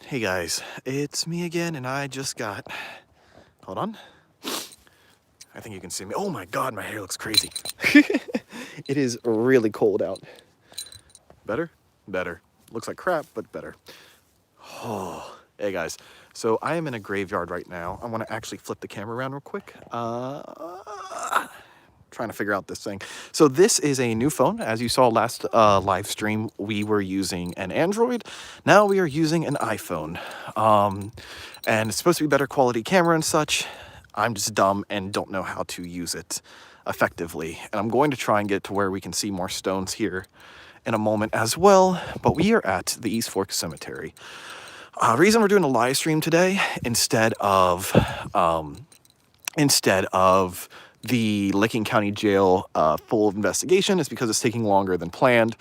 Hey guys, it's me again, and I just got. Hold on. I think you can see me. Oh my god, my hair looks crazy. It is really cold out. Better? Better. Looks like crap, but better. Oh, hey guys. So I am in a graveyard right now. I want to actually flip the camera around real quick. Trying to figure out this thing. So this is a new phone. As you saw last live stream, we were using an Android. Now we are using an iPhone. And it's supposed to be better quality camera and such. I'm just dumb and don't know how to use it effectively. And I'm going to try and get to where we can see more stones here in a moment as well. But we are at the East Fork Cemetery. Reason we're doing a live stream today instead of the Licking County Jail full investigation is because it's taking longer than planned.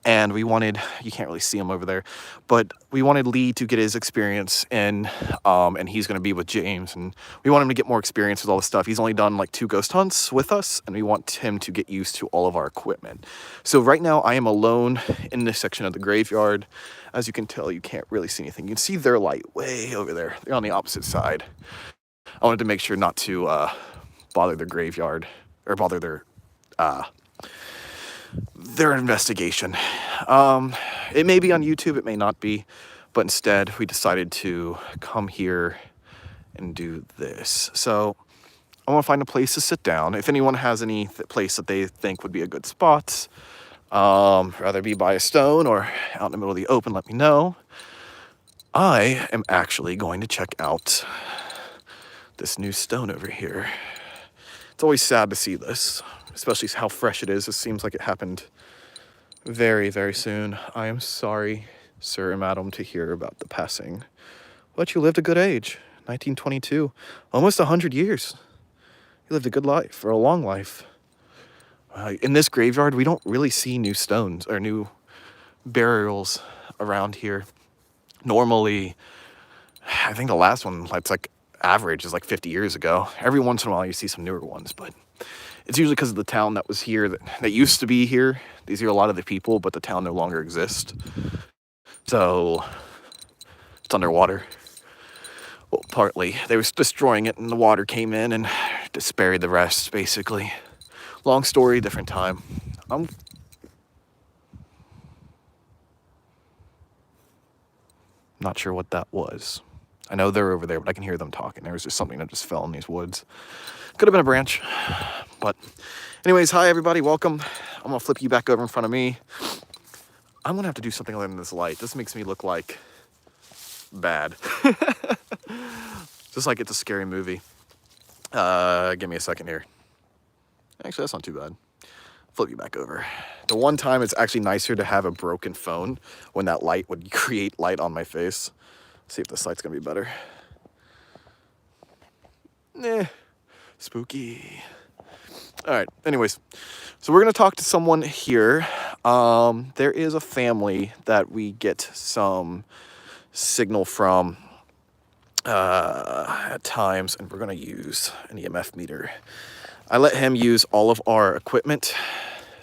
And we wanted, you can't really see him over there, but we wanted Lee to get his experience in, and he's going to be with James. And we want him to get more experience with all this stuff. He's only done like 2 ghost hunts with us, and we want him to get used to all of our equipment. So right now I am alone in this section of the graveyard. As you can tell, you can't really see anything. You can see their light way over there. They're on the opposite side. I wanted to make sure not to bother their graveyard or bother their investigation. It may be on YouTube, it may not be, but instead we decided to come here and do this. So I want to find a place to sit down. If anyone has any place that they think would be a good spot, rather be by a stone or out in the middle of the open, let me know. I am actually going to check out this new stone over here. It's always sad to see this, especially how fresh it is. It seems like it happened very, very soon. I am sorry, sir and madam, to hear about the passing. But you lived a good age, 1922, almost 100 years. You lived a good life, or a long life. In this graveyard, we don't really see new stones or new burials around here. Normally, I think the last one, it's like average, is like 50 years ago. Every once in a while you see some newer ones, but it's usually because of the town that was here, that used to be here. These are a lot of the people, but the town no longer exists. So it's underwater. Well, partly. They were destroying it and the water came in and just buried the rest, basically. Long story, different time. I'm not sure what that was. I know they're over there, but I can hear them talking. There was just something that just fell in these woods. Could have been a branch. But anyways, hi everybody, welcome. I'm gonna flip you back over in front of me. I'm gonna have to do something other than this light. This makes me look like bad. Just like it's a scary movie. Give me a second here. Actually, that's not too bad. Flip you back over. The one time it's actually nicer to have a broken phone when that light would create light on my face. See if this light's gonna be better. Spooky. All right, anyways, so we're gonna talk to someone here. There is a family that we get some signal from at times, and we're gonna use an EMF meter. I let him use all of our equipment,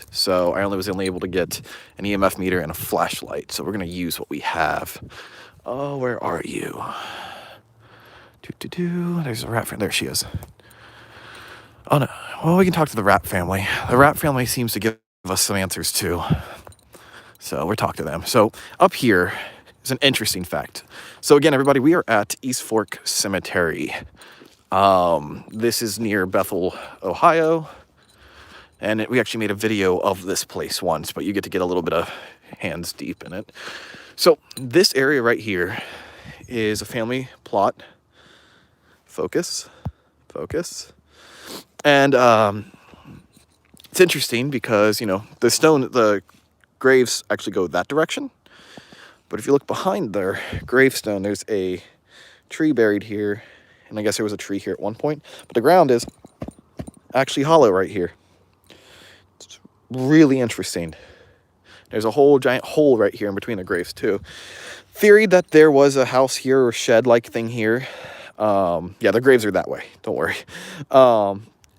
so I was only able to get an EMF meter and a flashlight. So we're gonna use what we have. Oh, where are you? There's a rat family. There she is. Oh no. Well, we can talk to the rat family. The rat family seems to give us some answers too. So we'll talk to them. So up here is an interesting fact. So again, everybody, we are at East Fork Cemetery. This is near Bethel, Ohio. And we actually made a video of this place once, but you get to get a little bit of hands deep in it. So this area right here is a family plot. Focus. And it's interesting because, the graves actually go that direction. But if you look behind their gravestone, there's a tree buried here. And I guess there was a tree here at one point. But the ground is actually hollow right here. It's really interesting. There's a whole giant hole right here in between the graves too. Theory that there was a house here or shed-like thing here. Yeah, the graves are that way. Don't worry.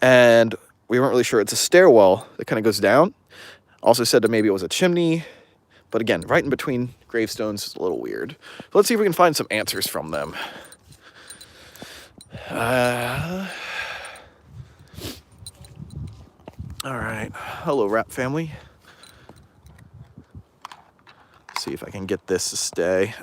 And we weren't really sure. It's a stairwell that kind of goes down. Also said that maybe it was a chimney, But again, right in between gravestones is a little weird. But let's see if we can find some answers from them. All right. Hello, Rap Family. See if I can get this to stay.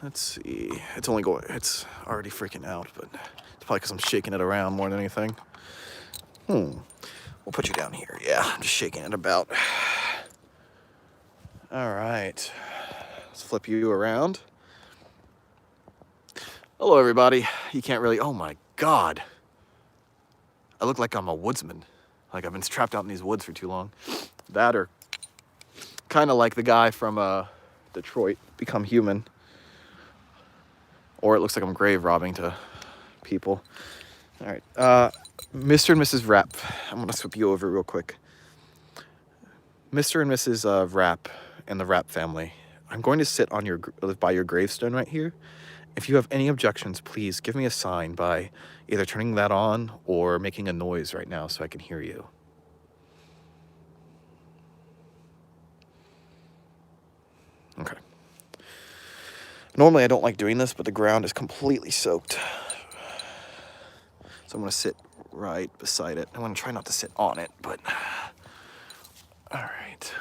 Let's see. It's already freaking out, but it's probably because I'm shaking it around more than anything. We'll put you down here. Yeah, I'm just shaking it about. All right. Let's flip you around. Hello, everybody. You can't really... Oh, my God. I look like I'm a woodsman. Like I've been trapped out in these woods for too long. That or kind of like the guy from Detroit, Become Human. Or it looks like I'm grave robbing to people. All right. Mr. and Mrs. Rapp. I'm going to swip you over real quick. Mr. and Mrs. Rapp and the Rapp family. I'm going to sit on by your gravestone right here. If you have any objections, please give me a sign by either turning that on or making a noise right now so I can hear you. Okay. Normally I don't like doing this, but the ground is completely soaked. So I'm going to sit right beside it. I'm going to try not to sit on it, but... All right.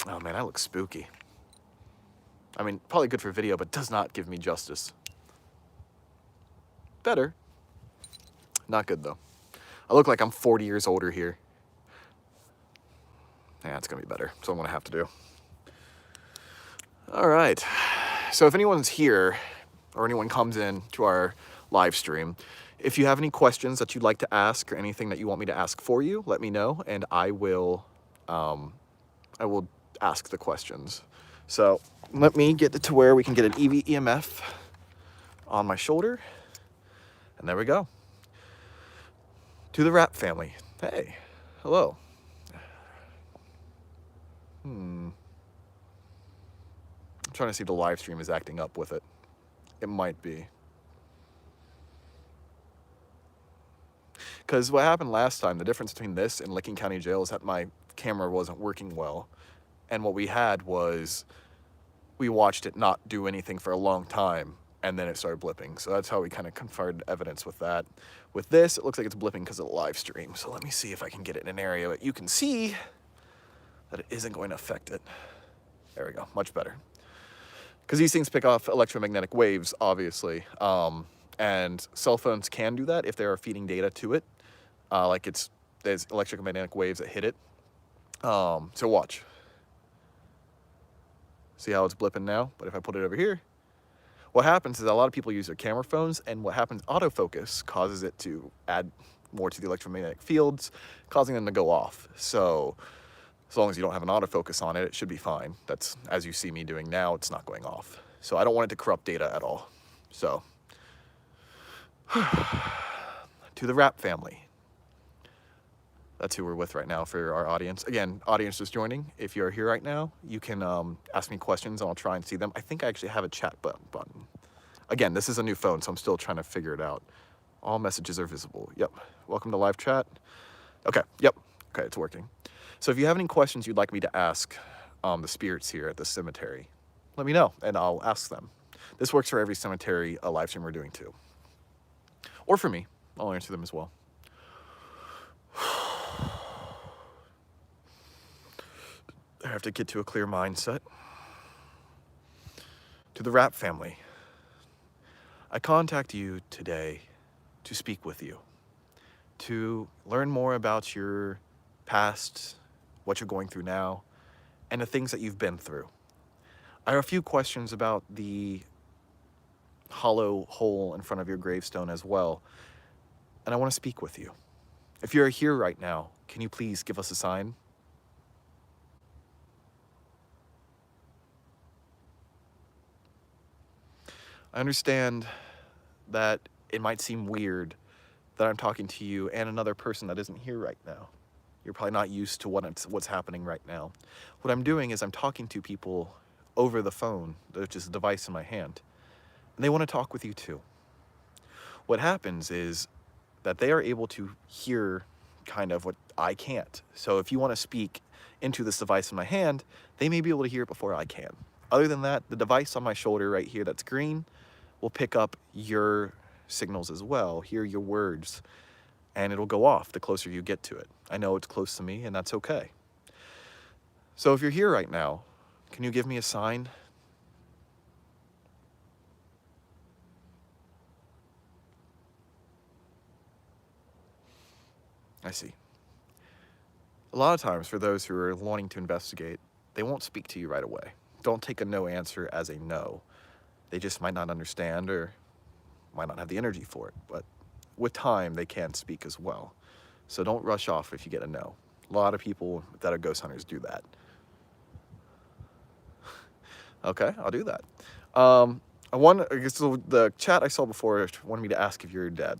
Oh man, that looks spooky. I mean, probably good for video, but does not give me justice. Better. Not good, though. I look like I'm 40 years older here. Yeah, it's going to be better. So I'm going to have to do. All right. So if anyone's here or anyone comes in to our live stream, if you have any questions that you'd like to ask or anything that you want me to ask for you, let me know, and I will ask the questions. So let me get it to where we can get an EMF on my shoulder. And there we go. To the Rapp family. Hey, hello. I'm trying to see if the live stream is acting up with it. It might be. Because what happened last time, the difference between this and Licking County Jail is that my camera wasn't working well. And what we had was we watched it not do anything for a long time, and then it started blipping. So that's how we kind of confirmed evidence with that. With this, it looks like it's blipping because of the live stream. So let me see if I can get it in an area that you can see that it isn't going to affect it. There we go, much better. Because these things pick off electromagnetic waves, obviously. And cell phones can do that if they are feeding data to it. There's electromagnetic waves that hit it. So watch. See how it's blipping now? But if I put it over here, what happens is a lot of people use their camera phones, and what happens, autofocus causes it to add more to the electromagnetic fields, causing them to go off. So as long as you don't have an autofocus on it, it should be fine. That's, as you see me doing now, it's not going off. So I don't want it to corrupt data at all. So, to the Rapp family. That's who we're with right now for our audience. Again, audience just joining. If you're here right now, you can ask me questions and I'll try and see them. I think I actually have a chat button. Again, this is a new phone, so I'm still trying to figure it out. All messages are visible. Yep. Welcome to live chat. Okay. Yep. Okay, it's working. So if you have any questions you'd like me to ask the spirits here at the cemetery, let me know and I'll ask them. This works for every cemetery live stream we're doing too. Or for me, I'll answer them as well. I have to get to a clear mindset. To the Rapp family, I contact you today to speak with you, to learn more about your past, what you're going through now, and the things that you've been through. I have a few questions about the hollow hole in front of your gravestone as well, and I want to speak with you. If you're here right now, can you please give us a sign? I understand that it might seem weird that I'm talking to you and another person that isn't here right now. You're probably not used to what's happening right now. What I'm doing is I'm talking to people over the phone, which is a device in my hand, and they want to talk with you too. What happens is that they are able to hear kind of what I can't. So if you want to speak into this device in my hand, they may be able to hear it before I can. Other than that, the device on my shoulder right here that's green will pick up your signals as well, hear your words, and it'll go off the closer you get to it. I know it's close to me, and that's okay. So if you're here right now, can you give me a sign? I see. A lot of times for those who are wanting to investigate, they won't speak to you right away. Don't take a no answer as a no. They just might not understand or might not have the energy for it, but with time they can speak as well. So don't rush off if you get a no. A lot of people that are ghost hunters do that. Okay, I'll do that. So the chat I saw before wanted me to ask if you're dead.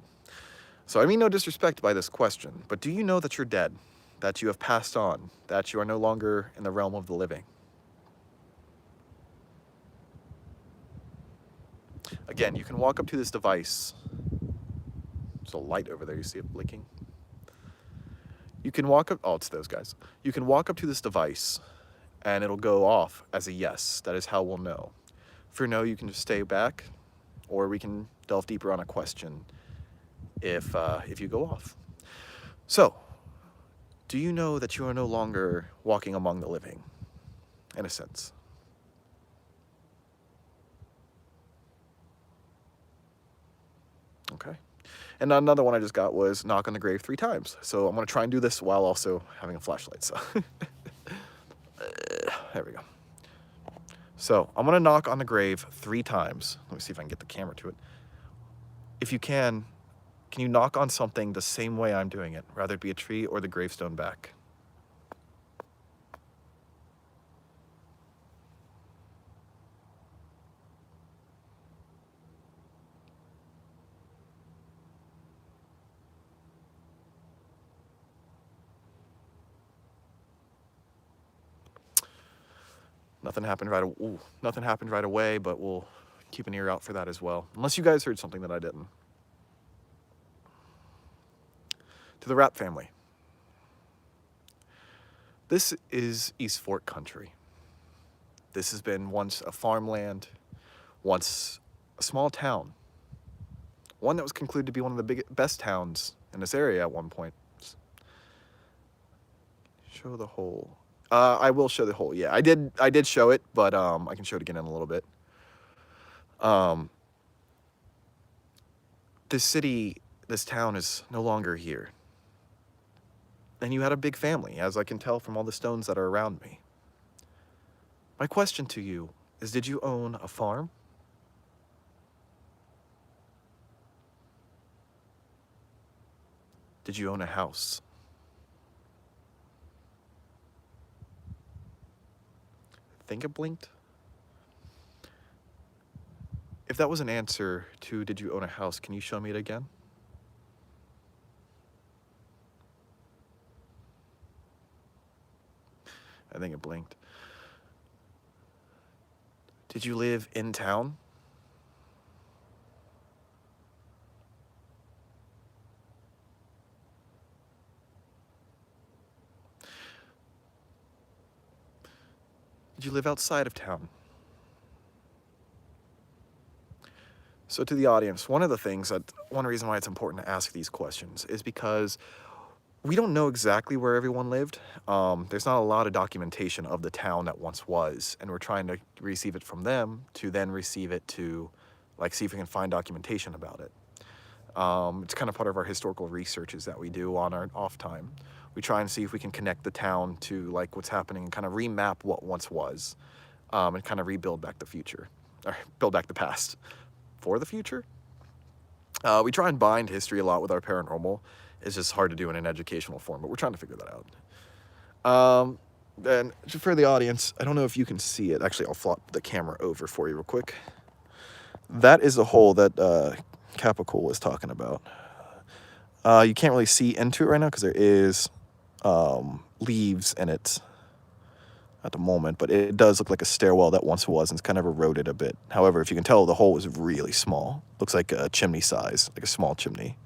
So I mean no disrespect by this question, but do you know that you're dead? That you have passed on? That you are no longer in the realm of the living? Again, you can walk up to this device. There's a light over there, you see it blinking? You can walk up, oh, it's those guys. You can walk up to this device and it'll go off as a yes. That is how we'll know. For no, you can just stay back, or we can delve deeper on a question if you go off. So, do you know that you are no longer walking among the living, in a sense? Okay. And another one I just got was knock on the grave 3 times. So I'm going to try and do this while also having a flashlight. So there we go. So I'm going to knock on the grave 3 times. Let me see if I can get the camera to it. If you can you knock on something the same way I'm doing it, rather it be a tree or the gravestone back? Nothing happened right away, but we'll keep an ear out for that as well. Unless you guys heard something that I didn't. To the Rap family. This is East Fork country. This has been once a farmland, once a small town. One that was concluded to be one of the best towns in this area at one point. Show the hole. I will show the hole. Yeah, I did show it, but I can show it again in a little bit. This town is no longer here. And you had a big family, as I can tell from all the stones that are around me. My question to you is, did you own a farm? Did you own a house? I think it blinked. If that was an answer to did you own a house, can you show me it again? I think it blinked. Did you live in town? Did you live outside of town? So to the audience, one reason why it's important to ask these questions is because we don't know exactly where everyone lived. There's not a lot of documentation of the town that once was, and we're trying to receive it from them to then receive it to, like, see if we can find documentation about it. It's kind of part of our historical researches that we do on our off time. We try and see if we can connect the town to, like, what's happening and kind of remap what once was, and kind of rebuild back the future, or build back the past for the future. We try and bind history a lot with our paranormal. It's just hard to do in an educational form, but we're trying to figure that out. And for the audience, I don't know if you can see it. Actually, I'll flop the camera over for you real quick. That is the hole that Capicool was talking about. You can't really see into it right now because there is leaves in it at the moment, but it does look like a stairwell that once was, and it's kind of eroded a bit. However, if you can tell, the hole was really small. Looks like a chimney size, like a small chimney.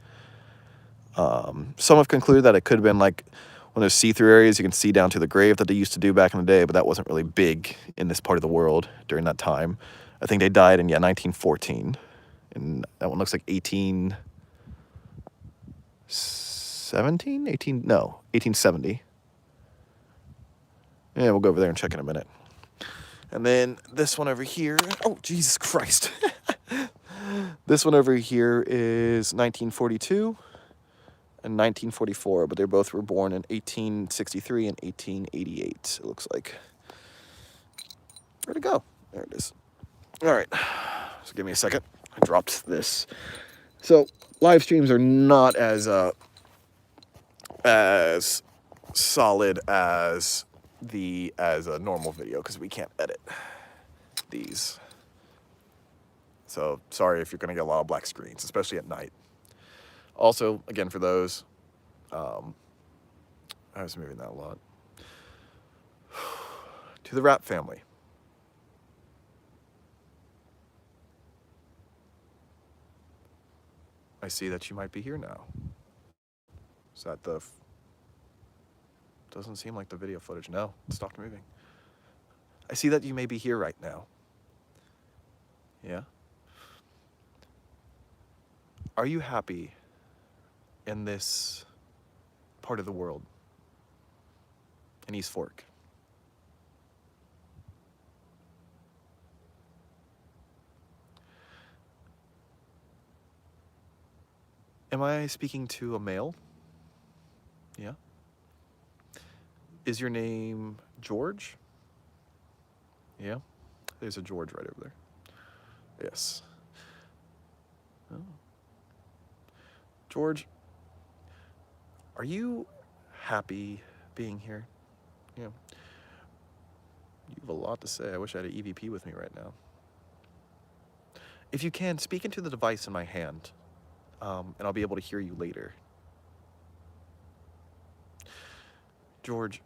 Some have concluded that it could have been like one of those see-through areas you can see down to the grave that they used to do back in the day, but that wasn't really big in this part of the world during that time. I think they died in 1914, and that one looks like 1870. Yeah, we'll go over there and check in a minute. And then this one over here, oh Jesus Christ. This one over here is 1942 and 1944, but they both were born in 1863 and 1888, it looks like. Where'd it go? There it is. All right, so give me a second. I dropped this. So live streams are not as solid as a normal video because we can't edit these. So sorry if you're gonna get a lot of black screens, especially at night. Also, again, for those, I was moving that a lot. To the Rap family. I see that you might be here now. Is that the... Doesn't seem like the video footage. No, it stopped moving. I see that you may be here right now. Yeah? Are you happy in this part of the world? In East Fork? Am I speaking to a male? Yeah? Is your name George? Yeah? There's a George right over there. Yes. Oh. George, are you happy being here? Yeah. You have a lot to say. I wish I had an EVP with me right now. If you can, speak into the device in my hand, and I'll be able to hear you later. George,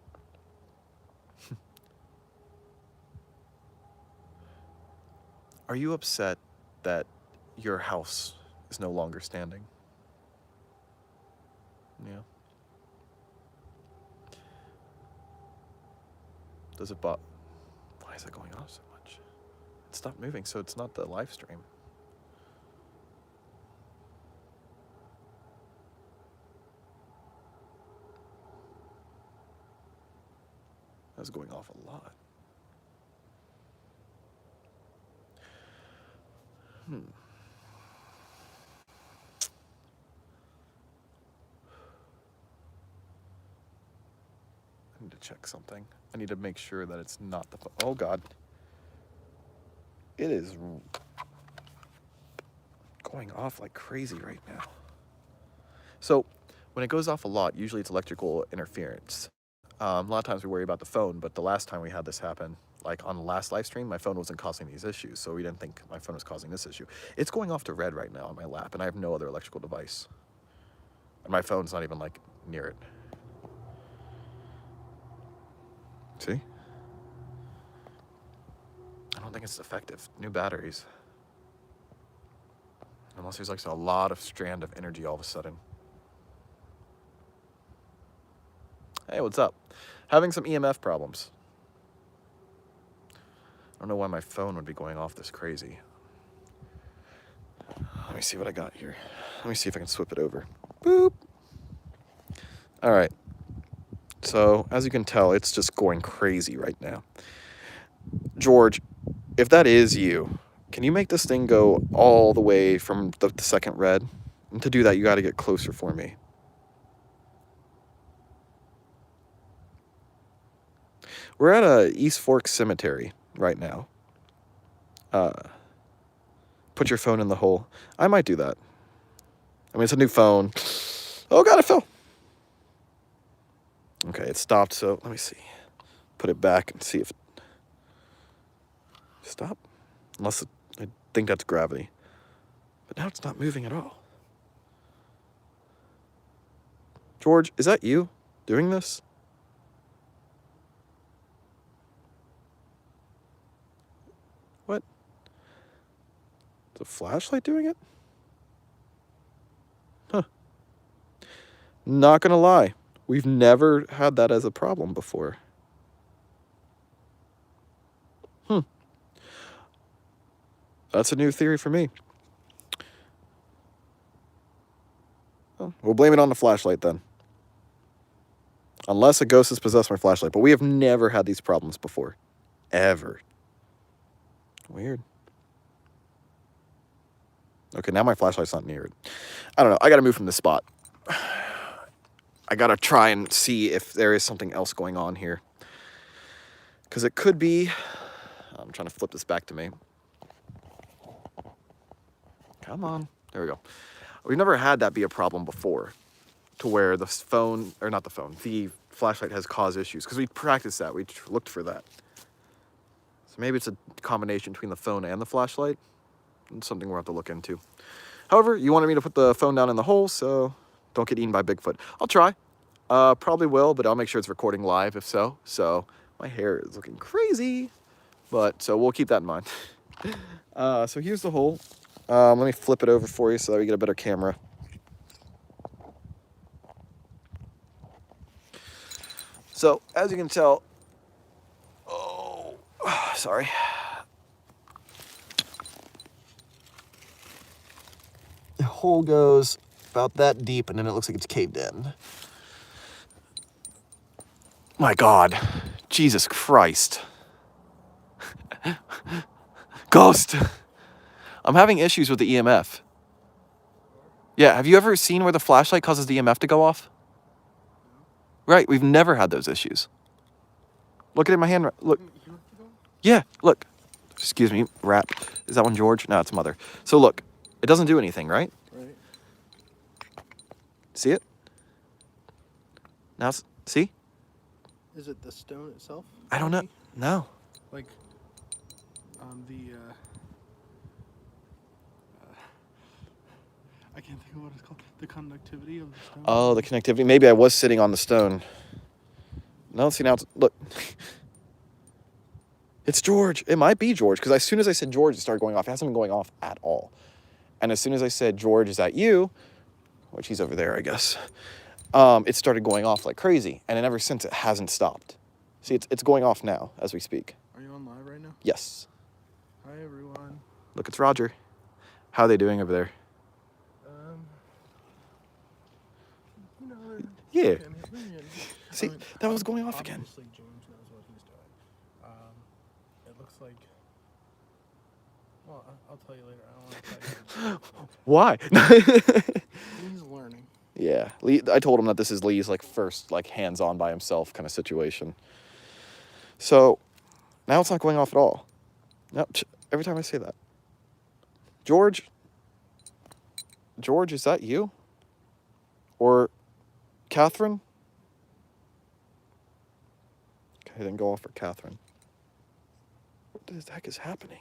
are you upset that your house is no longer standing? Yeah. Does it Why is it going off so much? It stopped moving, so it's not the live stream. That was going off a lot. I need to check something. I need to make sure that it's not the phone. Oh God. It is going off like crazy right now. So when it goes off a lot, usually it's electrical interference. A lot of times we worry about the phone, but the last time we had this happen, like on the last live stream, my phone wasn't causing these issues, so we didn't think my phone was causing this issue. It's going off to red right now on my lap, and I have no other electrical device. And my phone's not even like near it. See? I don't think it's effective. New batteries. Unless there's like a lot of strand of energy all of a sudden. Hey, what's up? Having some EMF problems. I don't know why my phone would be going off this crazy. Let me see what I got here. Let me see if I can swip it over. Boop. All right. So, as you can tell, it's just going crazy right now. George, if that is you, can you make this thing go all the way from the second red? And to do that, you got to get closer for me. We're at a East Fork cemetery right now. Put your phone in the hole. I might do that. I mean, it's a new phone. Oh God, it fell. Okay, it stopped, so let me see. Put it back and see if it... Stop. Unless I think that's gravity. But now it's not moving at all. George, is that you doing this? What? Is a flashlight doing it? Huh. Not gonna lie. We've never had that as a problem before. That's a new theory for me. Well, we'll blame it on the flashlight then. Unless a ghost has possessed my flashlight. But we have never had these problems before. Ever. Weird. Okay, now my flashlight's not near it. I don't know. I gotta move from this spot. I gotta try and see if there is something else going on here. Because it could be... I'm trying to flip this back to me. Come on. There we go. We've never had that be a problem before. To where the phone... Or not the phone. The flashlight has caused issues. Because we practiced that. We looked for that. So maybe it's a combination between the phone and the flashlight. It's something we'll have to look into. However, you wanted me to put the phone down in the hole, so don't get eaten by Bigfoot. I'll try. Probably will, but I'll make sure it's recording live if so. So my hair is looking crazy, but so we'll keep that in mind. So here's the hole. Let me flip it over for you so that we get a better camera. So as you can tell, sorry. The hole goes about that deep, and then it looks like it's caved in. My God. Jesus Christ. Ghost. I'm having issues with the EMF. Yeah, have you ever seen where the flashlight causes the EMF to go off? Right, we've never had those issues. Look at it in my hand. Look. Yeah, look. Excuse me, rat. Is that one George? No, it's Mother. So look, it doesn't do anything, right? Right. See it? Now, see? Is it the stone itself? I don't know. No. Like, I can't think of what it's called. The conductivity of the stone. Oh, the connectivity. Maybe I was sitting on the stone. No, see now, look. It's George. It might be George, because as soon as I said George, it started going off. It hasn't been going off at all. And as soon as I said, George, is that you? Which he's over there, I guess. It started going off like crazy. And then ever since, it hasn't stopped. See, it's going off now as we speak. Are you on live right now? Yes. Hi, everyone. Look, it's Roger. How are they doing over there? You know, Yeah. they're See, that was going off again. Obviously, James knows what he's doing. It looks like... Well, I'll tell you later. I don't want to tell you. Why? He's learning. Yeah, Lee, I told him that this is Lee's like first like hands-on by himself kind of situation. So now it's not going off at all. No, every time I say that. George, is that you? Or Catherine? Okay, then go off for Catherine. What the heck is happening?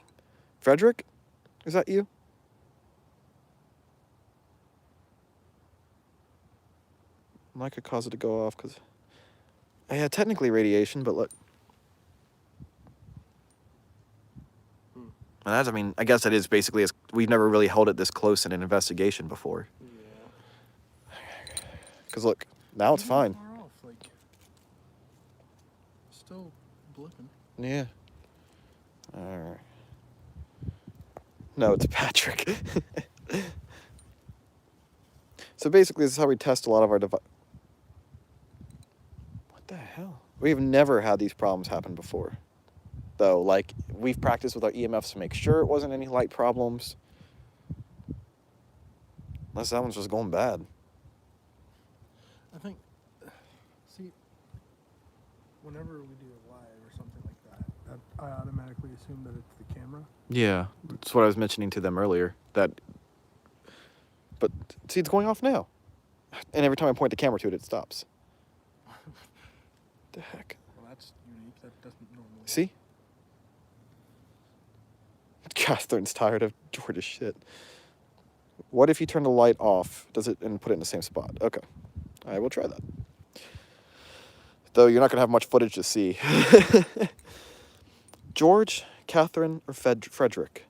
Frederick? Is that you? Might could cause it to go off because... Yeah, technically radiation, but look. And that's, I mean, I guess that is basically, we've never really held it this close in an investigation before. Yeah. Because look, now it's fine. Far off, like, still blipping. Yeah. Alright. No, it's Patrick. So basically, this is how we test a lot of our devices. What the hell? We've never had these problems happen before. Though, like, we've practiced with our EMFs to make sure it wasn't any light problems. Unless that one's just going bad. I think, see, whenever we do a live or something like that, I automatically assume that it's the camera. Yeah, that's what I was mentioning to them earlier. But see, it's going off now. And every time I point the camera to it, it stops. The heck? Well, that's unique. That doesn't normally... See? Catherine's tired of George's shit. What if you turn the light off? Does it and put it in the same spot? Okay. I will try that. Though you're not going to have much footage to see. George, Catherine, or Frederick?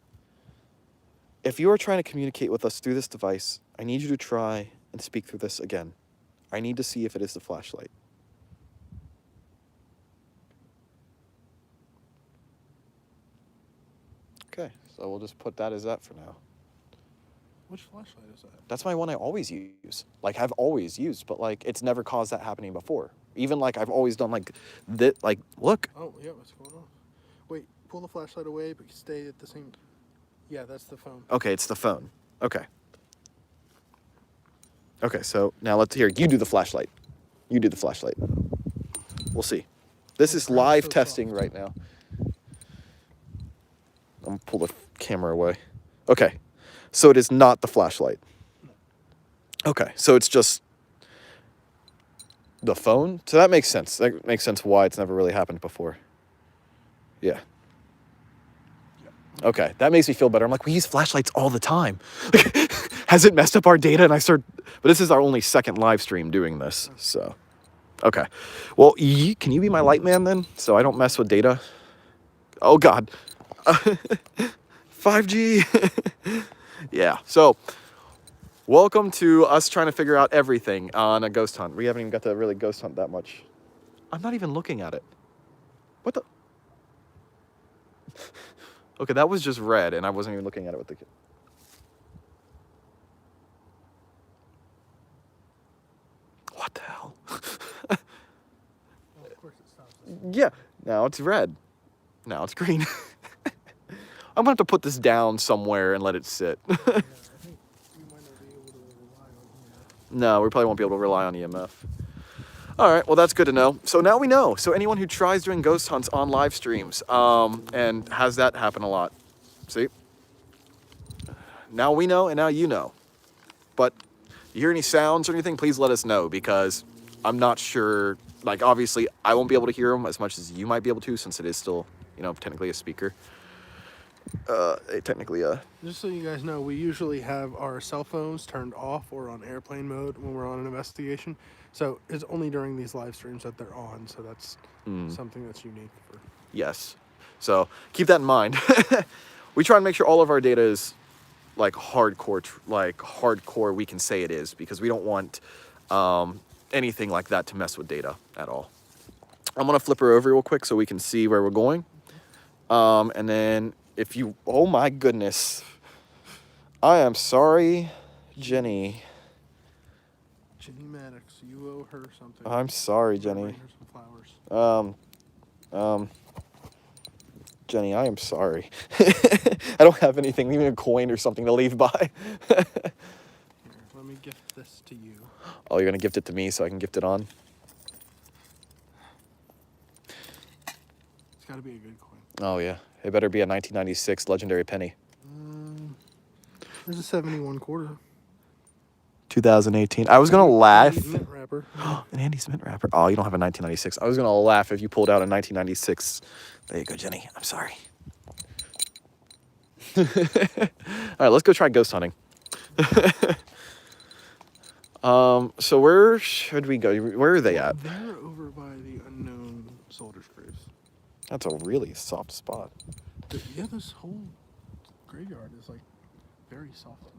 If you are trying to communicate with us through this device, I need you to try and speak through this again. I need to see if it is the flashlight. Okay, so we'll just put that as that for now. Which flashlight is that? That's my one I always use. Like, I've always used, but, like, it's never caused that happening before. Even, like, I've always done, like, this, like, look. Oh, yeah, what's going on? Wait, pull the flashlight away, but stay at the same... Yeah, that's the phone. Okay, it's the phone. Okay. Okay, so now let's hear. You do the flashlight. You do the flashlight. We'll see. This is live testing right now. I'm gonna pull the camera away. Okay, so it is not the flashlight. Okay, so it's just the phone. So that makes sense. That makes sense why it's never really happened before. Yeah. Okay, that makes me feel better. I'm like, we use flashlights all the time. Has it messed up our data? And I start, but this is our only second live stream doing this, so. Okay, well, can you be my light man then? So I don't mess with data? Oh God. 5G. Yeah, so welcome to us trying to figure out everything on a ghost hunt. We haven't even got to really ghost hunt that much. I'm not even looking at it. What the? Okay, that was just red, and I wasn't even looking at it with the kid. What the hell? Oh, of course it stops. Yeah, now it's red. Now it's green. I'm gonna have to put this down somewhere and let it sit. Yeah, I think we might not be able to rely on EMF. No, we probably won't be able to rely on EMF. All right, well, that's good to know. So now we know. So anyone who tries doing ghost hunts on live streams and has that happen a lot, see? Now we know, and now you know. But you hear any sounds or anything, please let us know, because I'm not sure. Like, obviously, I won't be able to hear them as much as you might be able to, since it is still, you know, technically a speaker. Just so you guys know, we usually have our cell phones turned off or on airplane mode when we're on an investigation. So it's only during these live streams that they're on. So that's something that's unique for. Yes. So keep that in mind. We try and make sure all of our data is like hardcore we can say it is, because we don't want anything like that to mess with data at all. I'm gonna flip her over real quick so we can see where we're going. And then if you, oh my goodness, I am sorry, Jenny. Jenny Maddox, you owe her something. I'm sorry, Jenny. Bring her some flowers. Jenny, I am sorry. I don't have anything, even a coin or something to leave by. Here, let me gift this to you. Oh, you're gonna gift it to me so I can gift it on? It's got to be a good coin. Oh yeah, it better be a 1996 legendary penny. There's a 71 quarter. 2018. I was gonna laugh. Mint wrapper. An Andy Smith wrapper. Oh, you don't have a 1996. I was gonna laugh if you pulled out a 1996. There you go, Jenny. I'm sorry. All right, let's go try ghost hunting. So where should we go? Where are they at? They're over by the unknown soldiers' graves. That's a really soft spot. Yeah, this whole graveyard is like very soft tonight.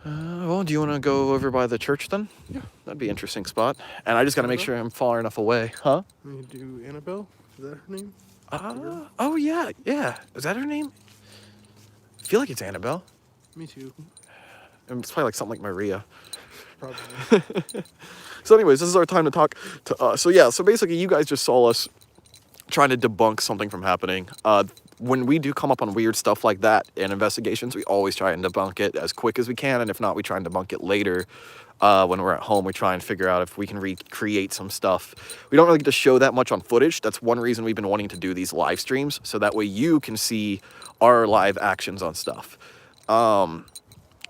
Well, do you want to go over by the church then? Yeah. That'd be an interesting spot. And I just got to make sure I'm far enough away. Huh? We could do Annabelle. Is that her name? Oh, yeah. Yeah. Is that her name? I feel like it's Annabelle. Me too. It's probably like something like Maria. Probably. So anyways, this is our time to talk to us. So yeah, so basically you guys just saw us trying to debunk something from happening. When we do come up on weird stuff like that in investigations, we always try and debunk it as quick as we can. And if not, we try and debunk it later. When we're at home, we try and figure out if we can recreate some stuff. We don't really get to show that much on footage. That's one reason we've been wanting to do these live streams, so that way you can see our live actions on stuff.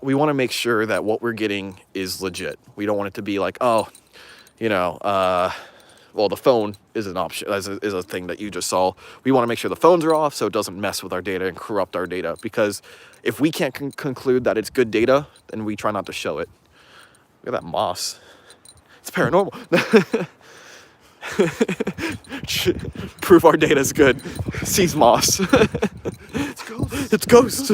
We want to make sure that what we're getting is legit. We don't want it to be like, oh, you know, well, the phone is an option, is a thing that you just saw. We want to make sure the phones are off so it doesn't mess with our data and corrupt our data. Because if we can't conclude that it's good data, then we try not to show it. Look at that moss. It's paranormal. Prove our data's good. Sees moss. It's ghosts. It's ghosts.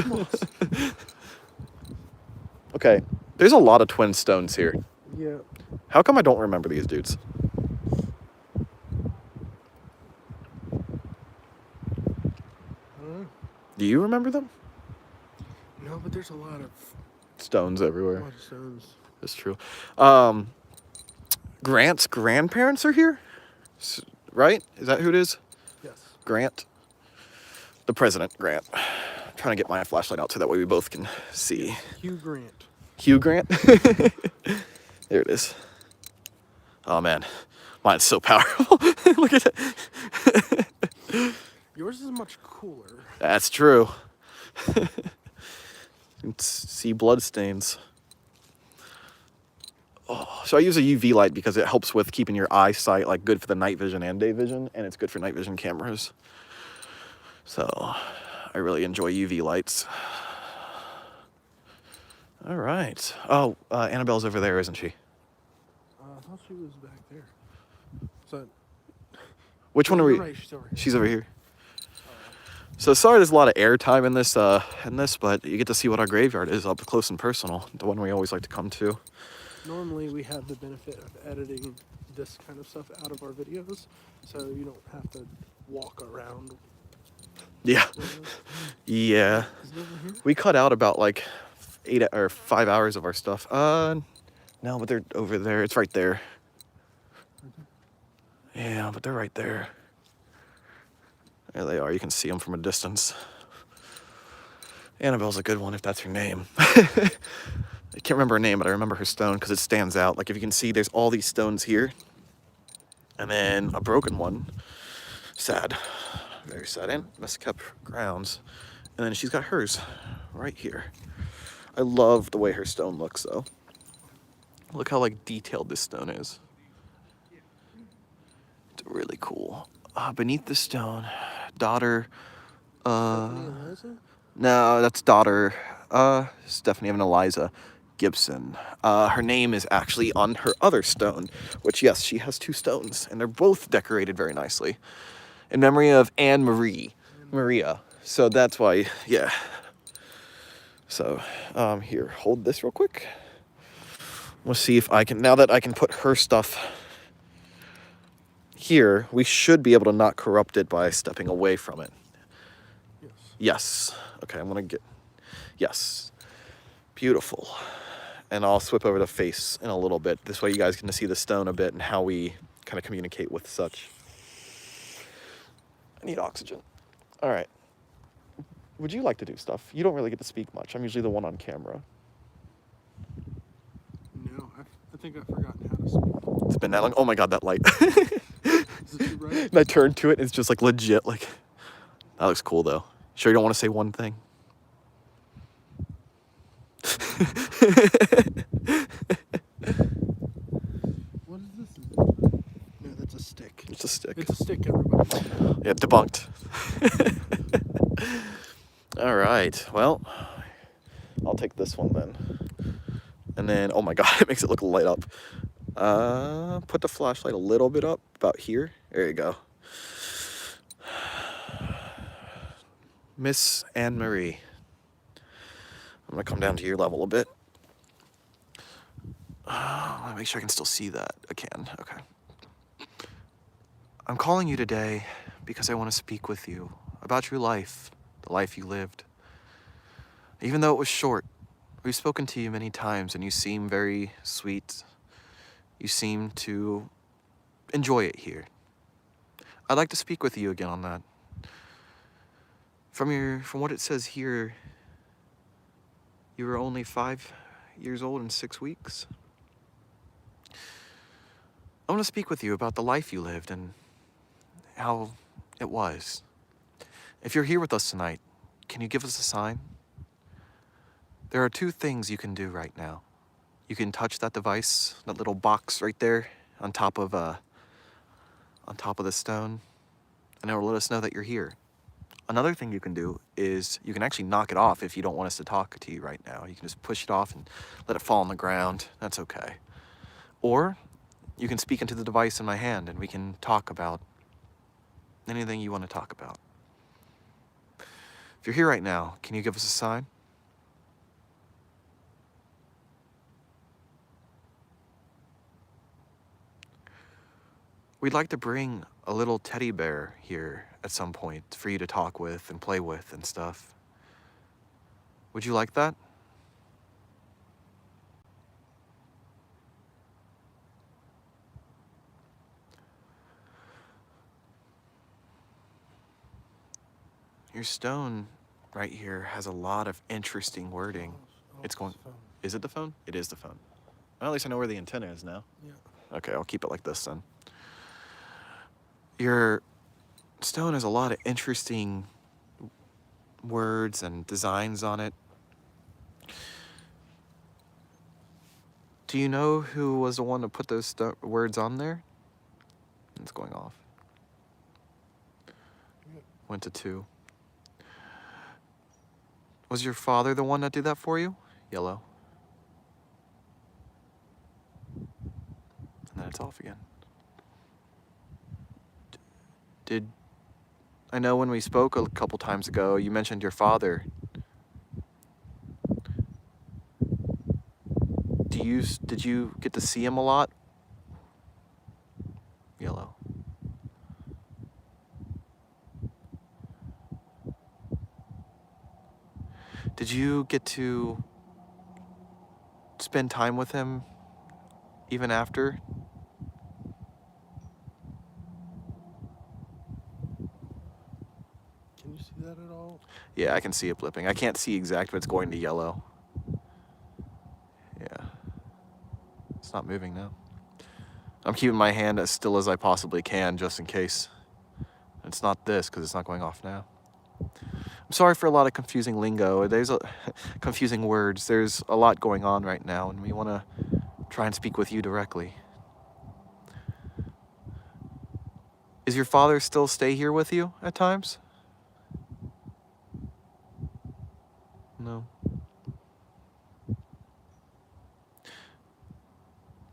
Okay, there's a lot of twin stones here. Yeah. How come I don't remember these dudes? I don't know. Do you remember them? No, but there's a lot of Stones everywhere. stones. That's true. Grant's grandparents are here, right? Is that who it is? Yes. Grant, the president. Grant. I'm trying to get my flashlight out so that way we both can see. Yes. Hugh Grant. Hugh Grant. There it is. Oh man, mine's so powerful. Look at that. Yours is much cooler. That's true. You can see blood stains. Oh, so I use a UV light because it helps with keeping your eyesight like good for the night vision and day vision, and it's good for night vision cameras. So I really enjoy UV lights. All right. Oh, Annabelle's over there, isn't she? I thought she was back there. So. Which one are we? Right, she's over here. She's over here. So sorry, there's a lot of airtime in this, but you get to see what our graveyard is up close and personal. The one we always like to come to. Normally, we have the benefit of editing this kind of stuff out of our videos, so you don't have to walk around. Yeah. Yeah. Is it over here? We cut out about like 8 or 5 hours of our stuff. No, but they're over there. It's right there. Yeah, but they're right there. There they are. You can see them from a distance. Annabelle's a good one if that's her name. I can't remember her name, but I remember her stone because it stands out. Like if you can see, there's all these stones here. And then a broken one. Sad. Very sad. And miskept grounds. And then she's got hers right here. I love the way her stone looks though. Look how like detailed this stone is. It's really cool. Beneath the stone, daughter, Stephanie and Liza? no, that's daughter, Stephanie and Eliza Gibson. Her name is actually on her other stone, which yes, she has 2 stones, and they're both decorated very nicely. In memory of Anne Maria. So that's why, yeah. So, here, hold this real quick. We'll see if I can, now that I can put her stuff here, we should be able to not corrupt it by stepping away from it. Yes. Yes. Okay, I'm gonna get, yes. Beautiful. And I'll swip over to face in a little bit. This way you guys can see the stone a bit and how we kind of communicate with such. I need oxygen. All right. Would you like to do stuff? You don't really get to speak much. I'm usually the one on camera. No, I think I've forgotten how to speak. It's been that long. Oh my God, that light. Is it too bright? And I turned to it and it's just like legit. Like, that looks cool though. Sure you don't want to say one thing? What is this? No, that's a stick. It's a stick. It's a stick, everybody. Yeah, debunked. All right. Well, I'll take this one then. And then, oh my God, it makes it look light up. Put the flashlight a little bit up, about here. There you go. Miss Anne Marie. I'm gonna come down to your level a bit. I wanna make sure I can still see that. I can, okay. I'm calling you today because I want to speak with you about your life, the life you lived. Even though it was short, we've spoken to you many times and you seem very sweet. You seem to enjoy it here. I'd like to speak with you again on that. From what it says here, you were only 5 years old and 6 weeks. I want to speak with you about the life you lived and how it was. If you're here with us tonight, can you give us a sign? There are 2 things you can do right now. You can touch that device, that little box right there on top of the stone, and it will let us know that you're here. Another thing you can do is you can actually knock it off if you don't want us to talk to you right now. You can just push it off and let it fall on the ground. That's okay. Or you can speak into the device in my hand and we can talk about anything you want to talk about. If you're here right now, can you give us a sign? we'd like to bring a little teddy bear here at some point for you to talk with and play with and stuff. Would you like that? Your stone right here has a lot of interesting wording. It's going. Is it the phone? It is the phone. Well, at least I know where the antenna is now. Yeah. Okay, I'll keep it like this then. Your stone has a lot of interesting words and designs on it. Do you know who was the one to put those words on there? It's going off. Yeah. Went to 2. Was your father the one that did that for you? Yellow. And then it's off again. Did I know when we spoke a couple times ago, you mentioned your father. Did you get to see him a lot? Yellow. Did you get to spend time with him even after? Can you see that at all? Yeah, I can see it blipping. I can't see exact, but it's going to yellow. Yeah. It's not moving now. I'm keeping my hand as still as I possibly can just in case. It's not this because it's not going off now. I'm sorry for a lot of confusing lingo. There's confusing words. There's a lot going on right now, and we want to try and speak with you directly. Is your father still stay here with you at times? No.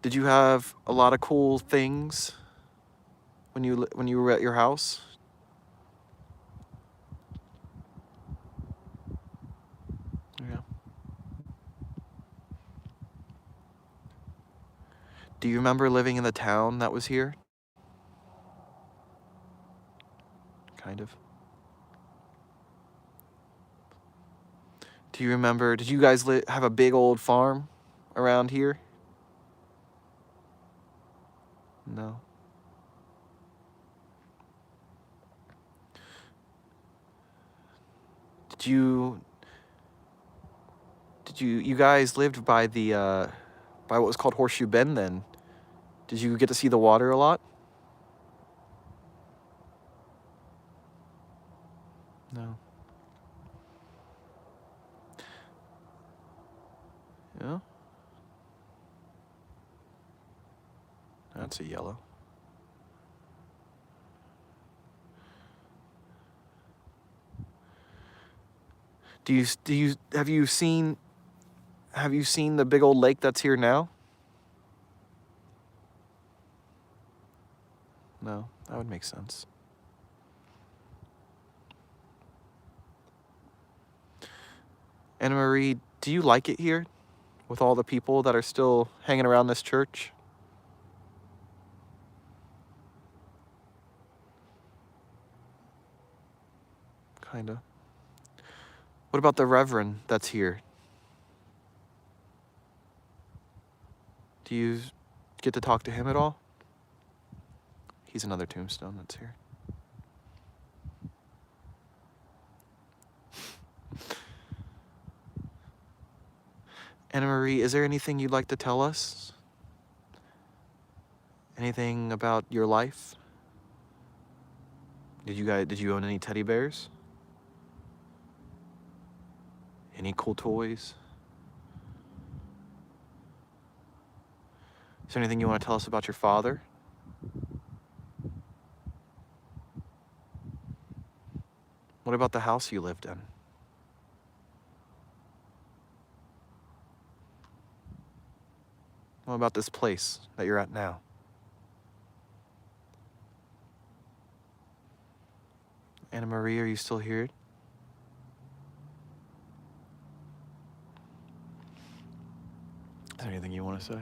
Did you have a lot of cool things when you were at your house? Yeah. Do you remember living in the town that was here? Kind of. Do you remember, did you guys have a big old farm around here? No. You guys lived by by what was called Horseshoe Bend then? Did you get to see the water a lot? No. Yeah? That's a yellow. Have you seen the big old lake that's here now? No, that would make sense. Anna Marie, do you like it here with all the people that are still hanging around this church? Kinda. What about the Reverend that's here? Do you get to talk to him at all? He's another tombstone that's here. Anna Marie, is there anything you'd like to tell us? Anything about your life? Did you own any teddy bears? Any cool toys? Is there anything you want to tell us about your father? What about the house you lived in? What about this place that you're at now? Anna Marie, are you still here? Is there anything you want to say? No,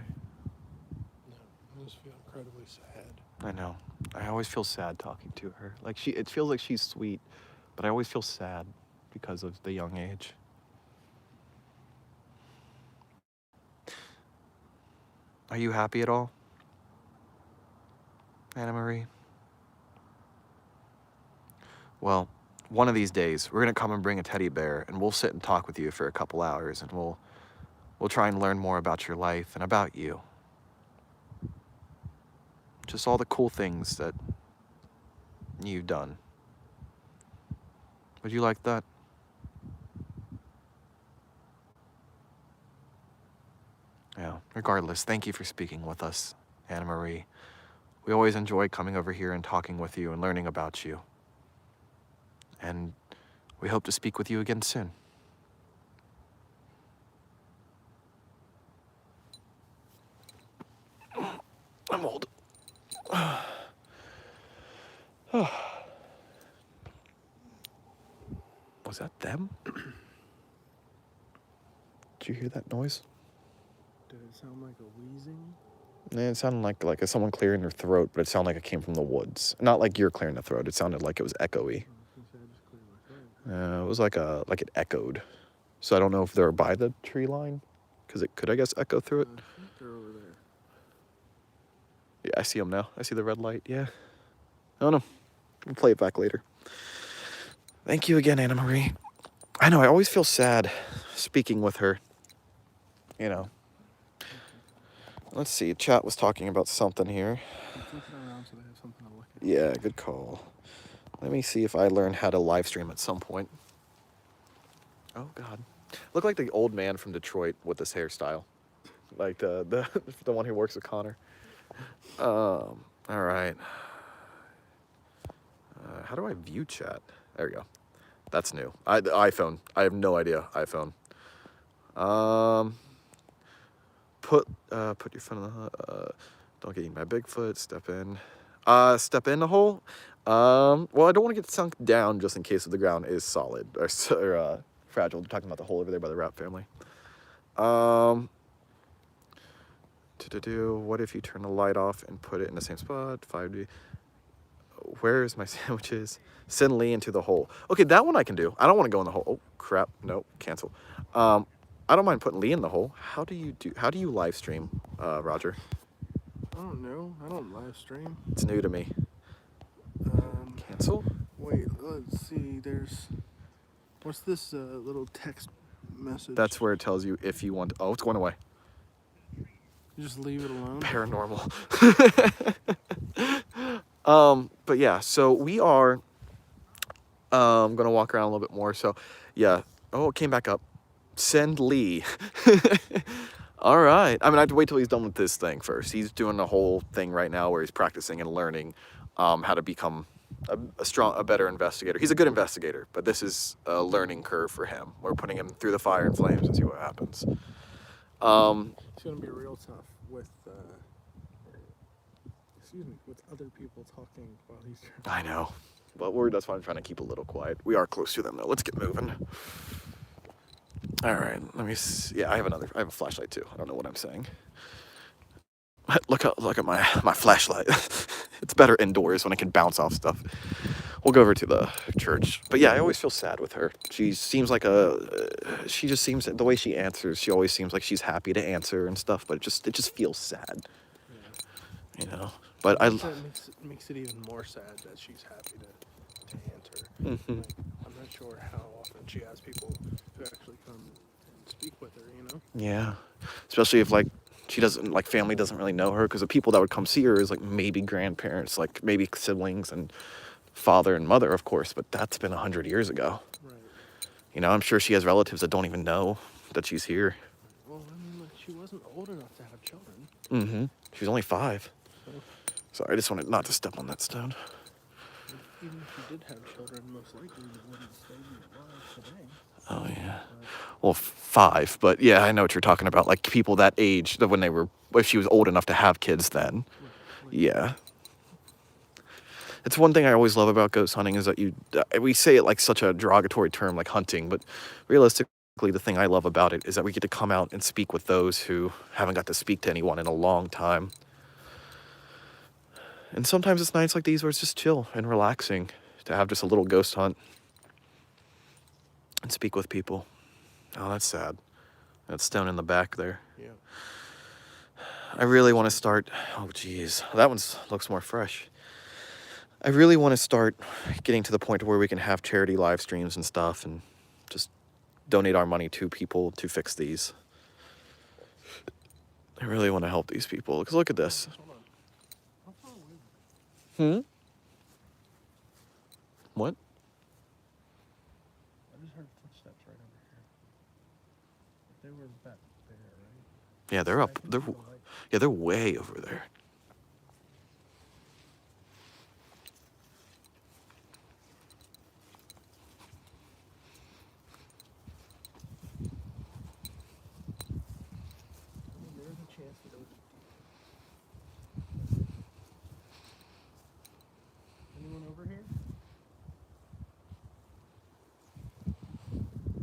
I just feel incredibly sad. I know. I always feel sad talking to her. Like it feels like she's sweet, but I always feel sad because of the young age. Are you happy at all, Anna Marie? Well, one of these days, we're gonna come and bring a teddy bear, and we'll sit and talk with you for a couple hours, and we'll try and learn more about your life and about you. Just all the cool things that you've done. Would you like that? Yeah. Regardless, thank you for speaking with us, Anna Marie. We always enjoy coming over here and talking with you and learning about you. And we hope to speak with you again soon. I'm old. Was that them? Did you hear that noise? Did it sound like a wheezing? It sounded like someone clearing their throat, but it sounded like it came from the woods. Not like you're clearing the throat. It sounded like it was echoey. It was like it echoed. So I don't know if they're by the tree line, because it could, I guess, echo through it. I think they're over there. Yeah, I see them now. I see the red light. Yeah. I don't know. We'll play it back later. Thank you again, Anna Marie. I know, I always feel sad speaking with her. You know. Let's see. Chat was talking about something here. Flip it around so they have something to look at. Yeah, good call. Let me see if I learn how to live stream at some point. Oh, God. Look like the old man from Detroit with this hairstyle. Like the one who works with Connor. All right. How do I view chat? There we go. That's new. The iPhone. I have no idea. iPhone. Put your phone in the don't get eaten by Bigfoot. Step in. Step in the hole. Well, I don't want to get sunk down just in case the ground is solid or fragile. We're talking about the hole over there by the Rat family. What if you turn the light off and put it in the same spot? 5D. Where is my sandwiches? Send Lee into the hole. Okay, that one I can do. I don't want to go in the hole. Oh crap! No, cancel. I don't mind putting Lee in the hole. How do you live stream, Roger? I don't know. I don't live stream. It's new to me. Cancel? Wait, let's see. What's this little text message? That's where it tells you if you want. Oh, it's going away. You just leave it alone. Paranormal. But yeah, so we are gonna walk around a little bit more. So yeah. Oh, it came back up. Send Lee. All right. I mean, I have to wait till he's done with this thing first. He's doing the whole thing right now where he's practicing and learning how to become a better investigator. He's a good investigator, but this is a learning curve for him. We're putting him through the fire and flames and see what happens. It's gonna be real tough with with other people talking while he's trying. I know, but that's why I'm trying to keep a little quiet. We are close to them though. Let's get moving. All right, let me see. Yeah, I have a flashlight too. I don't know what I'm saying. Look at my flashlight. It's better indoors when I can bounce off stuff. We'll go over to the church. But yeah, I always feel sad with her. She seems like she just seems, the way she answers, she always seems like she's happy to answer and stuff, but it just feels sad. Yeah. You know. But that makes it even more sad that she's happy to answer. Mm-hmm. Like, I'm not sure how often she has people who actually come and speak with her, you know? Yeah. Especially if she doesn't, family doesn't really know her, because the people that would come see her is maybe grandparents, maybe siblings and father and mother, of course, but that's been 100 years ago. Right. You know, I'm sure she has relatives that don't even know that she's here. Well, I mean, she wasn't old enough to have children. Mm-hmm. She was only 5. Sorry, I just wanted not to step on that stone. Even if she did have children, most likely they wouldn't still be alive today. Oh, yeah. Well, 5, but yeah, I know what you're talking about. People that age, if she was old enough to have kids then. Yeah. It's one thing I always love about ghost hunting is that we say it like such a derogatory term like hunting, but realistically the thing I love about it is that we get to come out and speak with those who haven't got to speak to anyone in a long time. And sometimes it's nights like these where it's just chill and relaxing to have just a little ghost hunt and speak with people. Oh, that's sad. That stone in the back there. Yeah. I really want to start. Oh, geez. That one looks more fresh. I really want to start getting to the point where we can have charity live streams and stuff and just donate our money to people to fix these. I really want to help these people. Because look at this. Hold on. How far away? What? I just heard footsteps right over here. They were back there, right? Yeah, they're I up. can They're see the light. yeah, they're way over there. There's a chance that it was. Anyone over here?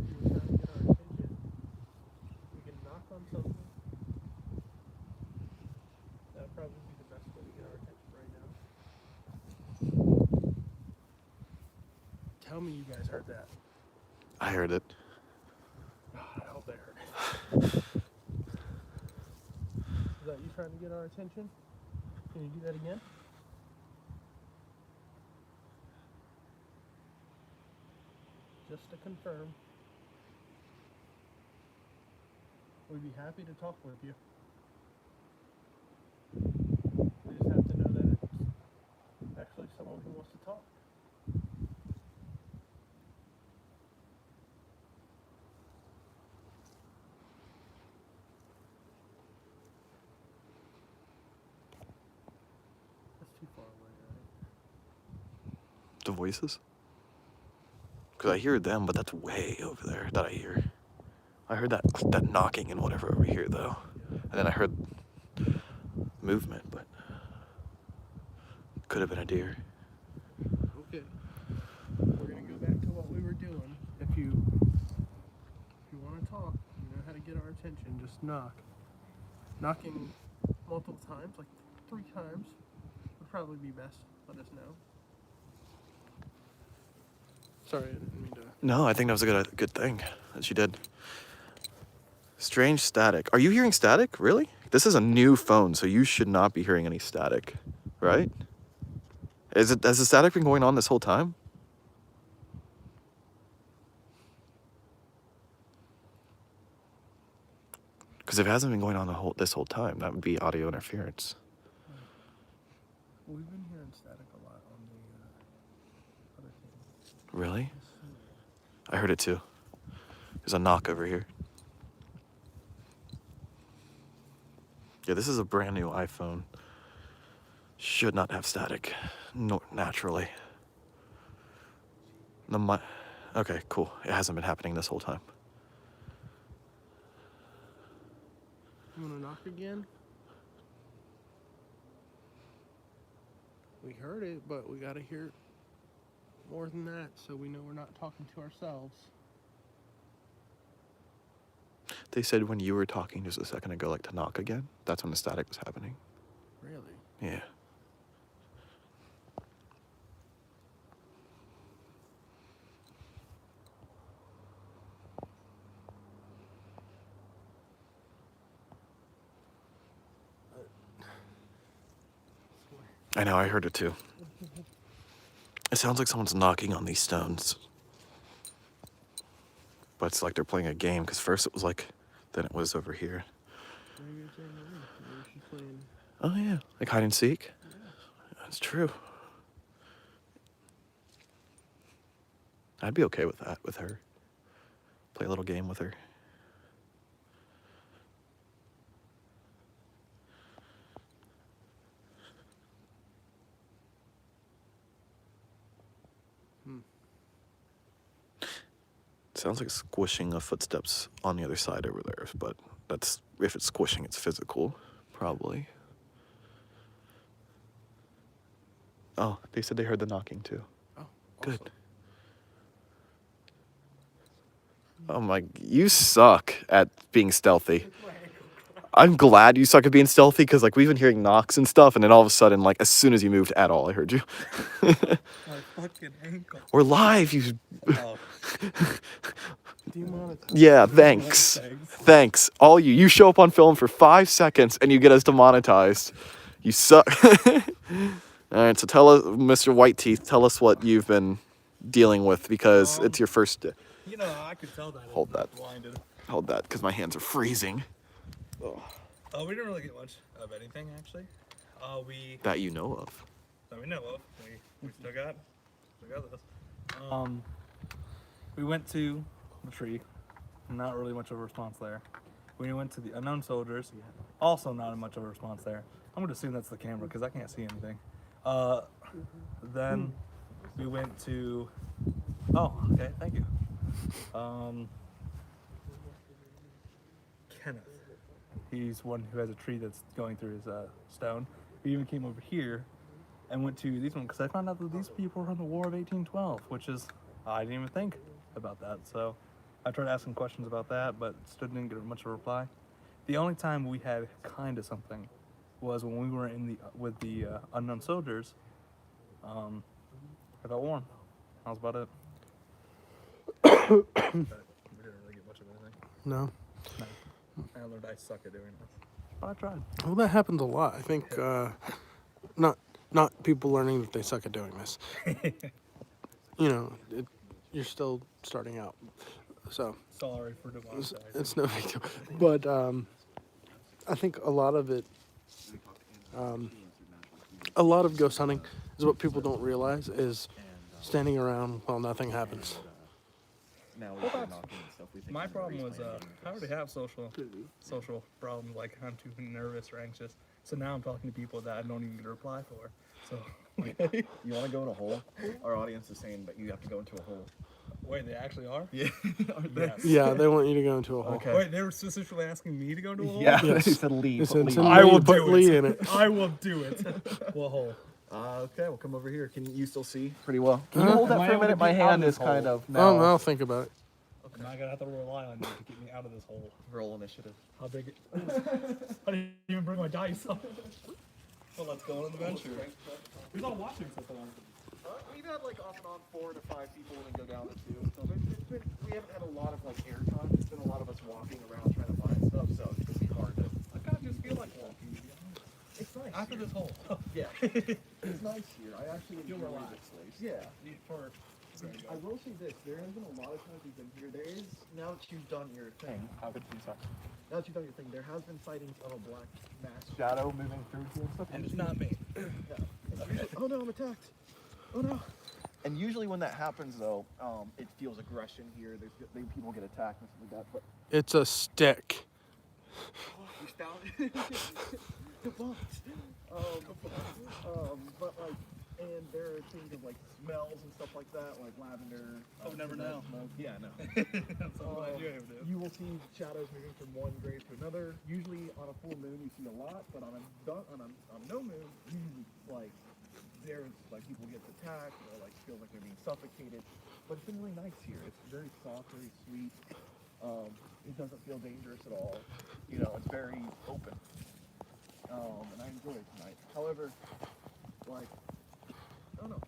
You're trying to get our attention. We can knock on something. That would probably be the best way to get our attention right now. Tell me you guys heard that. I heard it. God, I hope they heard it. Is that you trying to get our attention? Can you do that again? Just to confirm. We'd be happy to talk with you. We just have to know that it's actually someone who wants to talk. That's too far away, right? The voices? Because I hear them, but that's way over there that I hear. I heard that knocking and whatever over here, though. And then I heard movement, but could have been a deer. Okay. We're gonna go back to what we were doing. If you want to talk, you know how to get our attention. Just knock. Knocking multiple times, like 3 times, would probably be best. Let us know. Sorry, I didn't mean to. No, I think that was a good thing that you did. Strange static. Are you hearing static? Really? This is a new phone, so you should not be hearing any static, right? Has the static been going on this whole time? Because if it hasn't been going on this whole time, that would be audio interference. We've been hearing static a lot on the other thing. Really? I heard it too. There's a knock over here. Yeah, this is a brand new iPhone. Should not have static, no, naturally. Okay, cool. It hasn't been happening this whole time. You want to knock again? We heard it, but we gotta hear more than that so we know we're not talking to ourselves. They said when you were talking just a second ago, like to knock again, that's when the static was happening. Really? Yeah. I know, I heard it too. It sounds like someone's knocking on these stones. But it's like they're playing a game, because first it was like, then it was over here. Maybe it's Anne-Marie. Maybe she's playing. Oh yeah, like hide and seek? Yeah. That's true. I'd be okay with that, with her. Play a little game with her. Sounds like squishing of footsteps on the other side over there, but that's, if it's squishing, it's physical, probably. Oh, they said they heard the knocking too. Oh, Good. awesome. Oh my, you suck at being stealthy. I'm glad you suck at being stealthy because like we've been hearing knocks and stuff, and then all of a sudden, like as soon as you moved at all, I heard you. My fucking ankle. We're live. You. Oh, Demonetized. Yeah. Thanks. Thanks. All you. You show up on film for 5 seconds and you get us demonetized. You suck. All right. So tell us, Mr. White Teeth. Tell us what you've been dealing with because it's your first. you know, I could tell that. Hold it's that. Blinded. Hold that, because my hands are freezing. Oh, we didn't really get much of anything actually. That you know of. That we know of. We still got this. We went to the tree. Not really much of a response there. We went to the unknown soldiers. Also not much of a response there. I'm gonna assume that's the camera because I can't see anything. Then we went to. Oh, okay. Thank you. Kenneth. He's one who has a tree that's going through his stone. We even came over here and went to these ones because I found out that these people were in the War of 1812, which is, I didn't even think about that. So I tried asking questions about that, but still didn't get much of a reply. The only time we had kind of something was when we were in the with the unknown soldiers. I felt warm. That was about it. But we didn't really get much of anything. No. I learned I suck at doing this, but I tried. Well, that happens a lot. I think not people learning that they suck at doing this. You know, you're still starting out, so Sorry for demonetizing. it's no big deal. But I think a lot of it, a lot of ghost hunting is what people don't realize is standing around while nothing happens. My problem was I already have social problems, like I'm too nervous or anxious. So now I'm talking to people that I don't even get a reply for. So You want to go in a hole? Our audience is saying that you have to go into a hole. wait, they actually are? Yeah. Yes. Yeah, they want you to go into a hole. Okay. Wait, they were specifically asking me to go into a hole? Yeah. Yes. He said leave. He said, leave. "Send I Lee- will put do Lee it. in it." I will do it. Well, hole. Okay, we'll come over here. Can you still see pretty well? Can Uh-huh. you hold that Am I for a able to minute? My get out hand of is this kind hole? of now. I'll think about it. Am I gonna have to rely on you to get me out of this hole? Roll initiative. How big? I didn't even bring my dice. Well, let's go on an adventure. Who's all watching so far? We've had like off and on 4 to 5 people and then go down to 2. So we haven't had a lot of like airtime. It's been a lot of us walking around trying to find stuff. So it's gonna be hard to. I kind of just feel like walking, to be honest. It's nice. After here. this hole. Yeah. It's nice here. I actually Feel enjoy relaxed. this place. Yeah. For I will say this, there has been a lot of times we've been here. There is, now that you've done your thing, how could you say? now that you've done your thing, there has been sightings of a black mass shadow moving through here and stuff. And it's not me. Oh no, I'm attacked. Oh no. And usually when that happens though, it feels aggression here. People get attacked and stuff like that. But It's a stick. you found it. Debunked. But like, and there are things of like smells and stuff like that, like lavender. I would never know. Smoke. Yeah, no. You You will see shadows moving from one grave to another. Usually on a full moon you see a lot, but on a no moon, usually like there's like people get attacked or like feel like they're being suffocated. But it's been really nice here. It's very soft, very sweet. It doesn't feel dangerous at all. You know, it's very open. And I enjoy it tonight. However, like, I don't know.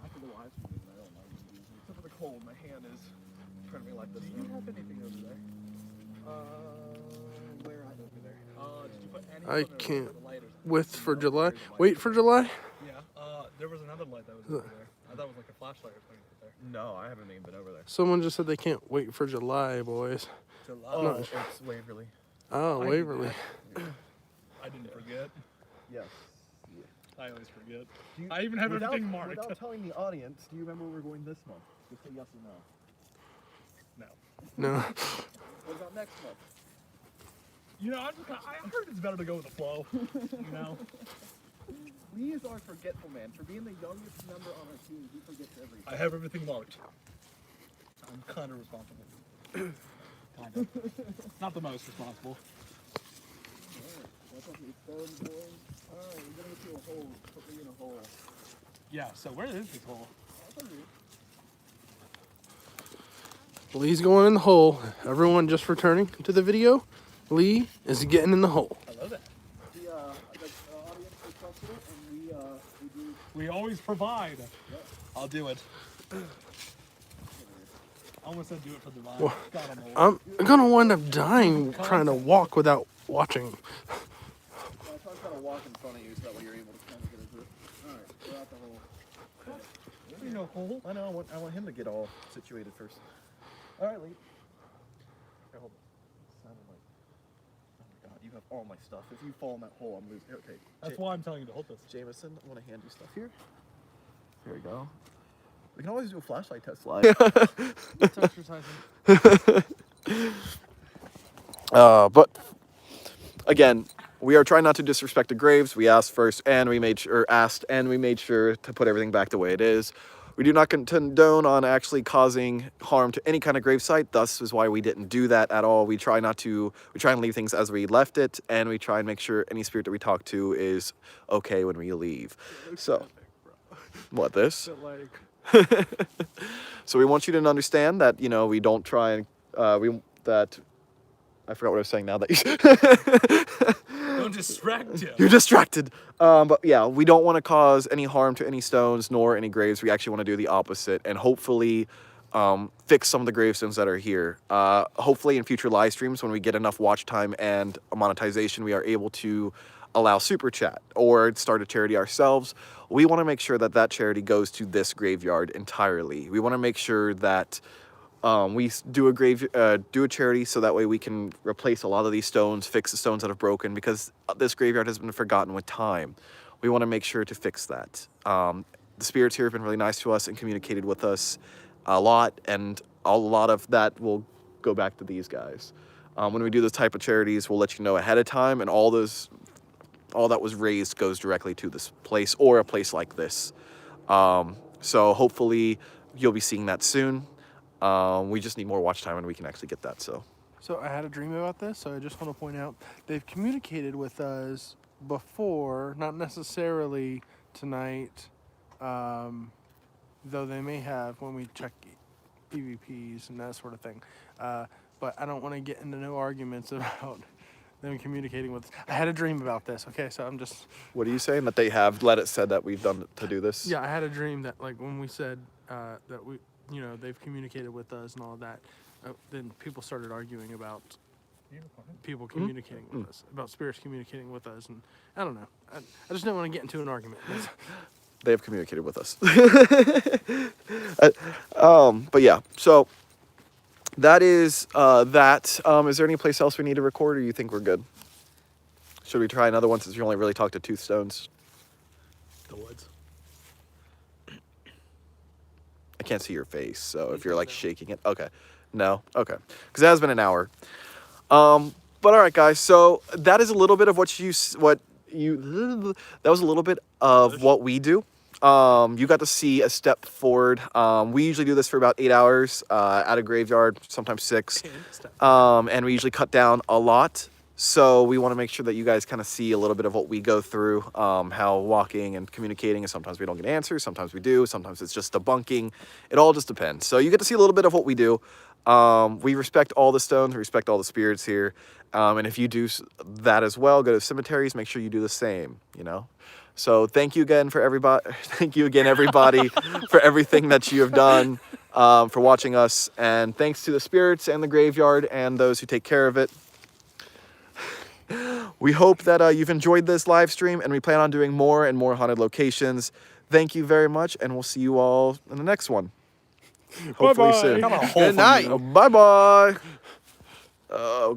After the live stream, I don't mind it. Except for the cold, my hand is turning me like this. Do you have anything over there? Where at over there? Did you put any I on the can't. light or something? With for July. Wait for July. Yeah. There was another light that was over there. I thought it was like a flashlight or something over there. No, I haven't even been over there. Someone just said they can't wait for July, boys. Oh, it's Waverly. Oh, I Waverly. I didn't forget. Yes. I always forget. Do you- I even have without- everything marked. Without telling the audience, do you remember where we're going this month? Just say yes or no. No. No. What about next month? You know, I heard it's better to go with the flow. You know. Lee is our forgetful man. For being the youngest member on our team, he forgets everything. I have everything marked. I'm kind of responsible. Kind of. Not the most responsible. That's okay. Stone boys. Alright, we're gonna go to a hole. Put me in a hole. Yeah. So where is this hole? Lee's going in the hole. Everyone just returning to the video. Lee is getting in the hole. I love that. The audience requested it, and we do. We always provide. Yep. I'll do it. I almost said do it for the vibe. Well, God, I'm old. I'm gonna wind up dying trying to walk without watching. I try to walk in front of you so that way you're able to kind of get into it. All right, we're out the hole. You know, hole. I know. I want him to get all situated first. All right, Lee. Here, hold on. Sounded like. Oh my God! You have all my stuff. If you fall in that hole, I'm losing. Okay. That's why I'm telling you to hold this. Jameson, I want to hand you stuff here. Here we go. We can always do a flashlight test live. It's exercising. But again, we are trying not to disrespect the graves. We asked first, and we made sure to put everything back the way it is. We do not condone on actually causing harm to any kind of gravesite. Thus is why we didn't do that at all. We try and leave things as we left it, and we try and make sure any spirit that we talk to is okay when we leave. So, what this? So we want you to understand that, you know, we don't try and I forgot what I was saying now that you Don't distract you. you're distracted. But yeah, we don't want to cause any harm to any stones nor any graves. We actually want to do the opposite and hopefully fix some of the gravestones that are here. Hopefully in future live streams, when we get enough watch time and monetization, we are able to allow super chat or start a charity ourselves. We want to make sure that that charity goes to this graveyard entirely. We want to make sure that we do a charity so that way we can replace a lot of these stones, fix the stones that have broken, because this graveyard has been forgotten with time. We want to make sure to fix that. The spirits here have been really nice to us and communicated with us a lot, and a lot of that will go back to these guys. When we do this type of charities, we'll let you know ahead of time, and all that was raised goes directly to this place or a place like this. So hopefully you'll be seeing that soon. We just need more watch time and we can actually get that. So I had a dream about this, so I just want to point out they've communicated with us before, not necessarily tonight, though they may have when we check EVPs and that sort of thing. But I don't want to get into no arguments about them communicating with us. I had a dream about this, okay? So I'm just... what are you saying? That they have said that we've done to do this? Yeah, I had a dream that, like, when we said that we, you know, they've communicated with us and all that, then people started arguing about people communicating with us, about spirits communicating with us, and I don't know. I just didn't want to get into an argument. They have communicated with us. But yeah, so that is that. Is there any place else we need to record, or you think we're good? Should we try another one since we only really talked to two stones? The woods. I can't see your face, so if you're like shaking it, okay. No? Okay. Because it has been an hour. But all right, guys, so that is a little bit of that was a little bit of what we do. You got to see a step forward. We usually do this for about 8 hours at a graveyard, sometimes 6. And we usually cut down a lot. So we want to make sure that you guys kind of see a little bit of what we go through, how walking and communicating, and sometimes we don't get answers, sometimes we do, sometimes it's just debunking. It all just depends. So you get to see a little bit of what we do. We respect all the stones, we respect all the spirits here. And if you do that as well, go to cemeteries, make sure you do the same, you know? So thank you again, everybody, for everything that you have done, for watching us. And thanks to the spirits and the graveyard and those who take care of it. We hope that you've enjoyed this live stream, and we plan on doing more and more haunted locations. Thank you very much, and we'll see you all in the next one. Hopefully soon. Good night. Bye-bye. Oh, God.